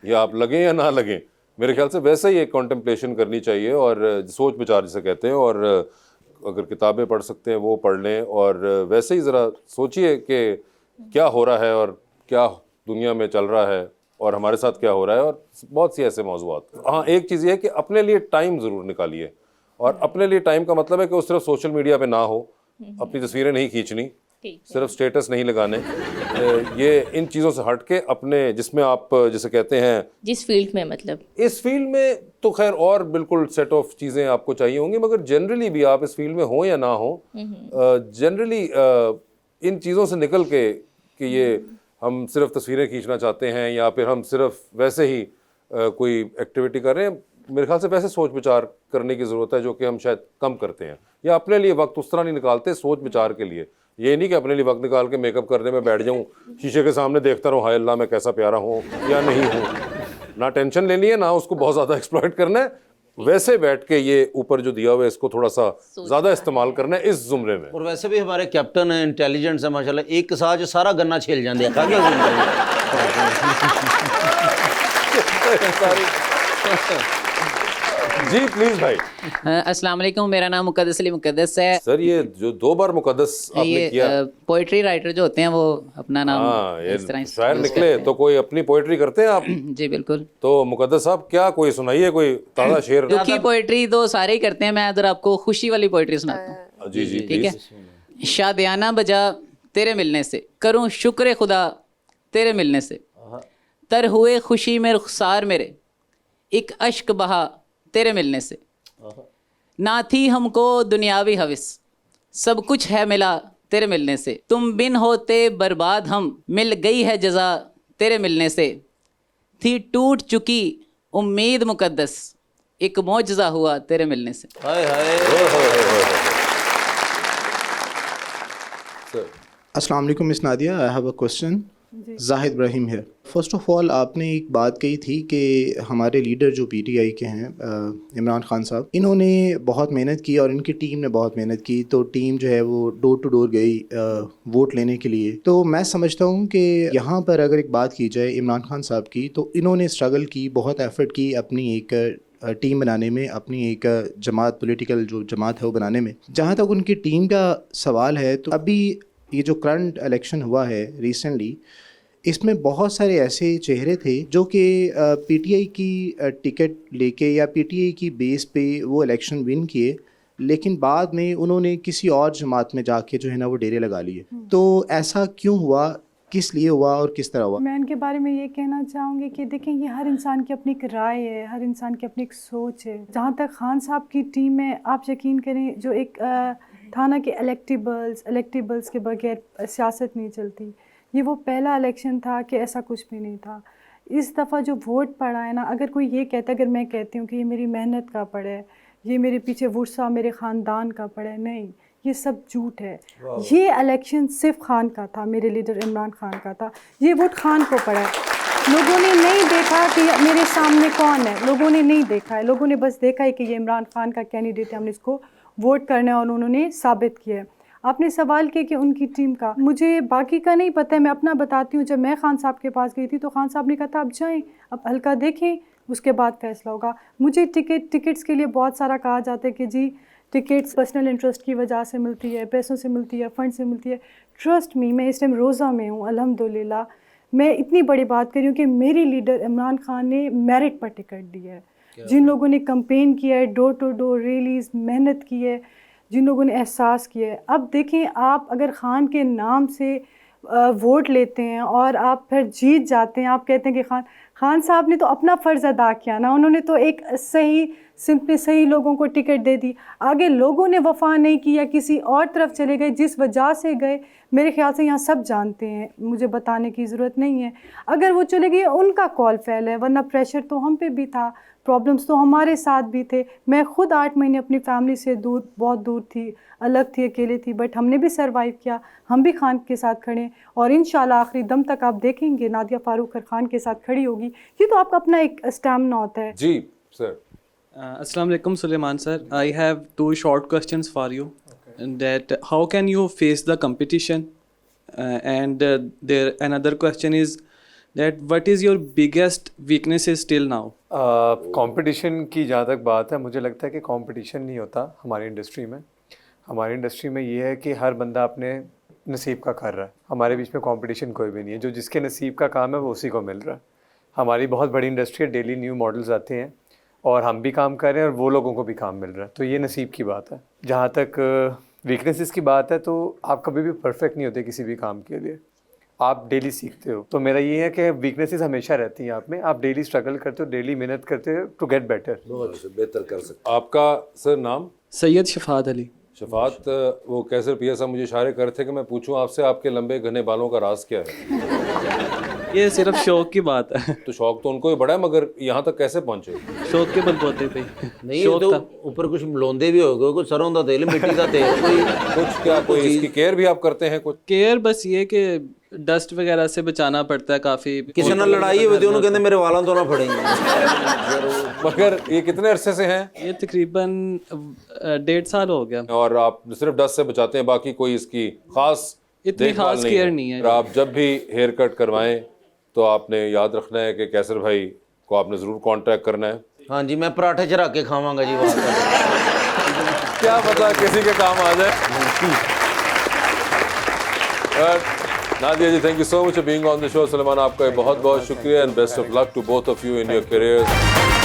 या आप लगें या ना लगें, मेरे ख्याल से वैसे ही एक कॉन्टेम्पलेशन करनी चाहिए और सोच विचार जिसे कहते हैं। और अगर किताबें पढ़ सकते हैं वो पढ़ लें, और वैसे ही ज़रा सोचिए कि क्या हो रहा है और क्या दुनिया में चल रहा है और हमारे साथ क्या हो रहा है, और बहुत सी ऐसे मौज़ूआत। हाँ, एक चीज़ ये है कि अपने लिए टाइम ज़रूर निकालिए, और अपने लिए टाइम का मतलब है कि वो सिर्फ सोशल मीडिया पे ना हो, अपनी तस्वीरें नहीं खींचनी, सिर्फ स्टेटस नहीं लगाने, ये इन चीज़ों से हट के अपने, जिसमें आप जिसे कहते हैं जिस फील्ड में, मतलब इस फील्ड में तो खैर और बिल्कुल सेट ऑफ चीज़ें आपको चाहिए होंगी, मगर जनरली भी आप इस फील्ड में हो या ना हो, जनरली इन चीज़ों से निकल के कि ये हम सिर्फ तस्वीरें खींचना चाहते हैं या फिर हम सिर्फ वैसे ही कोई एक्टिविटी कर रहे हैं, मेरे ख्याल से वैसे सोच विचार करने की ज़रूरत है, जो कि हम शायद कम करते हैं, या अपने लिए वक्त उस तरह नहीं निकालते सोच विचार के लिए। ये नहीं कि अपने लिए वक्त निकाल के मेकअप करने में बैठ जाऊँ, शीशे के सामने देखता रहूँ, हाय अल्लाह मैं कैसा प्यारा हूँ या नहीं हूँ। ना टेंशन लेनी है, ना उसको बहुत ज़्यादा एक्सप्लॉइट करना है, वैसे बैठ के ये ऊपर जो दिया हुआ है इसको थोड़ा सा ज़्यादा इस्तेमाल करना है इस जुमरे में। और वैसे भी हमारे कैप्टन है, इंटेलिजेंट है माशाल्लाह, एक साथ जो सारा गन्ना छेल जाते हैं। जी प्लीज भाई। अस्सलाम वालेकुम, मेरा नाम मुकद्दस अली मुकद्दस है। सर ये जो 2 बार मुकद्दस आपने किया, पोइट्री राइटर जो होते हैं वो अपना नाम इस तरह शायर निकले, तो कोई अपनी पोइट्री करते हैं आप? जी बिल्कुल। तो मुकद्दस साहब क्या कोई सुनाइए कोई ताज़ा शेर। दुखी पोइट्री तो सारे ही करते हैं, मैं अगर आपको खुशी वाली पोइट्री सुनाता हूँ। जी जी ठीक है। शादियाना बजा तेरे मिलने से, करूँ शुक्र खुदा तेरे मिलने से, तर हुए खुशी में रुखसार मेरे, एक अश्क बहा तेरे मिलने से, ना थी हमको दुनियावी हविस, सब कुछ है मिला तेरे मिलने से, तुम बिन होते बर्बाद हम, मिल गई है जजा तेरे मिलने से, थी टूट चुकी उम्मीद मुकद्दस, एक मौजज़ा हुआ तेरे मिलने से। हाय हाय। अस्सलाम वालेकुम miss Nadia, I have a question. Zahid Ibrahim है। फर्स्ट ऑफ ऑल आपने एक बात कही थी कि हमारे लीडर जो पीटीआई के हैं इमरान खान साहब, इन्होंने बहुत मेहनत की और इनकी टीम ने बहुत मेहनत की, तो टीम जो है वो डोर टू डोर गई वोट लेने के लिए। तो मैं समझता हूँ कि यहाँ पर अगर एक बात की जाए इमरान खान साहब की, तो इन्होंने स्ट्रगल की, बहुत एफर्ट की अपनी एक टीम बनाने में, अपनी एक जमात, पॉलिटिकल जो जमात है वो बनाने में। जहाँ तक उनकी टीम का सवाल है, तो अभी ये जो करंट इलेक्शन हुआ है रिसेंटली, इसमें बहुत सारे ऐसे चेहरे थे जो कि पीटीआई की टिकट लेके या पीटीआई की बेस पे वो इलेक्शन विन किए, लेकिन बाद में उन्होंने किसी और जमात में जाके जो है ना वो डेरे लगा लिए। तो ऐसा क्यों हुआ, किस लिए हुआ और किस तरह हुआ? मैं इनके बारे में ये कहना चाहूँगी कि देखें, ये हर इंसान की अपनी एक राय है, हर इंसान की अपनी एक सोच है। जहाँ तक खान साहब की टीम है, आप यकीन करें, जो एक था ना कि इलेक्टेबल्स के बगैर सियासत नहीं चलती, ये वो पहला इलेक्शन था कि ऐसा कुछ भी नहीं था। इस दफ़ा जो वोट पड़ा है ना, अगर कोई ये कहता है, अगर मैं कहती हूँ कि ये मेरी मेहनत का पड़ा है, ये मेरे पीछे वर्सा मेरे ख़ानदान का पड़ा है, नहीं, ये सब झूठ है। ये इलेक्शन सिर्फ खान का था, मेरे लीडर इमरान खान का था। ये वोट खान को पड़ा है। लोगों ने नहीं देखा कि मेरे सामने कौन है, लोगों ने नहीं देखा है, लोगों ने बस देखा है कि ये इमरान खान का कैंडिडेट है, हमने इसको वोट करना है, और उन्होंने साबित किया है। आपने सवाल किया कि उनकी टीम का, मुझे बाकी का नहीं पता है, मैं अपना बताती हूँ। जब मैं खान साहब के पास गई थी तो खान साहब ने कहा था आप जाएँ, अब हल्का देखें, उसके बाद फैसला होगा। मुझे टिकट्स के लिए बहुत सारा कहा जाता है कि जी टिकट्स पर्सनल इंटरेस्ट की वजह से मिलती है, पैसों से मिलती है, फंड से मिलती है। ट्रस्ट मी, मैं इस टाइम रोज़ा में हूँ अल्हम्दुलिल्लाह। मैं इतनी बड़ी बात कर रही हूँ कि मेरी लीडर इमरान खान ने मेरिट पर टिकट दी है। जिन लोगों ने कंपेन किया है, डोर टू डोर रैलीज, मेहनत की है, जिन लोगों ने एहसास किया है। अब देखें, आप अगर खान के नाम से वोट लेते हैं और आप फिर जीत जाते हैं, आप कहते हैं कि खान साहब ने तो अपना फ़र्ज़ अदा किया ना, उन्होंने तो एक सही लोगों को टिकट दे दी। आगे लोगों ने वफ़ा नहीं किया, किसी और तरफ चले गए, जिस वजह से गए, मेरे ख्याल से यहाँ सब जानते हैं, मुझे बताने की ज़रूरत नहीं है। अगर वो चले गए, उनका कॉल फेल है, वरना प्रेशर तो हम पे भी था, प्रॉब्लम्स तो हमारे साथ भी थे। मैं ख़ुद 8 महीने अपनी फैमिली से दूर, बहुत दूर थी, अलग थी, अकेले थी, बट हमने भी सर्वाइव किया। हम भी खान के साथ खड़े, और इंशाल्लाह आखिरी दम तक आप देखेंगे नादिया फ़ारूक हर खान के साथ खड़ी होगी। ये तो आपका अपना एक स्टैमिना होता है। जी sir. Assalamu alaikum Suleiman sir, I have 2 short questions for you. That how can you face the competition, and there another question is that what is your biggest weaknesses till now? Competition की जहाँ तक बात है, मुझे लगता है कि competition नहीं होता हमारी इंडस्ट्री में। हमारी इंडस्ट्री में ये है कि हर बंदा अपने नसीब का कर रहा है। हमारे बीच में कंपटीशन कोई भी नहीं है, जो जिसके नसीब का काम है वो उसी को मिल रहा है। हमारी बहुत बड़ी इंडस्ट्री है, डेली न्यू मॉडल्स आते हैं और हम भी काम कर रहे हैं और वो लोगों को भी काम मिल रहा है, तो ये नसीब की बात है। जहाँ तक वीकनेसेस की बात है, तो आप कभी भी परफेक्ट नहीं होते किसी भी काम के लिए, आप डेली सीखते हो। तो मेरा ये है कि वीकनेसेस हमेशा रहती हैं आप में, आप डेली स्ट्रगल करते हो, डेली मेहनत करते हो टू गेट बेटर, बेहतर कर सकते। आपका सर नाम? सैयद शफात अली। शफात, वो कैसर पिया साहब मुझे इशारे कर थे कि मैं पूछूं आपसे आपके लंबे घने बालों का राज क्या है? ये सिर्फ शौक की बात है। तो शौक तो उनको ही बड़ा है, मगर यहाँ तक कैसे पहुँचे? शौक के बलबूते पे। नहीं, तो ऊपर कुछ लौंदे भी हो गए, कुछ सरों का तेल, मिट्टी का तेल, कोई कुछ क्या, कोई इसकी केयर भी आप करते हैं? कुछ केयर बस ये कि डस्ट वगैरह से बचाना पड़ता है काफ़ी। किसी ने लड़ाई हुई थी, उन्होंने कहते मेरे वालों तो ना फड़ेंगे। मगर ये कितने अरसे से हैं? ये तकरीबन 1.5 साल हो गया। और आप सिर्फ डस्ट से बचाते हैं, बाकी कोई इसकी खास इतनी खास केयर नहीं है। आप जब भी हेयर कट करवाएं तो आपने याद रखना है कि कैसर भाई को आपने ज़रूर कांटेक्ट करना है। हाँ जी, मैं पराठे चढ़ा के खावांगा जी वहाँ पर। क्या पता किसी के काम आ जाए। Nadia ji, thank you so much for being on the show. Suleman, आपका बहुत बहुत शुक्रिया, and best of luck to both of you in your careers.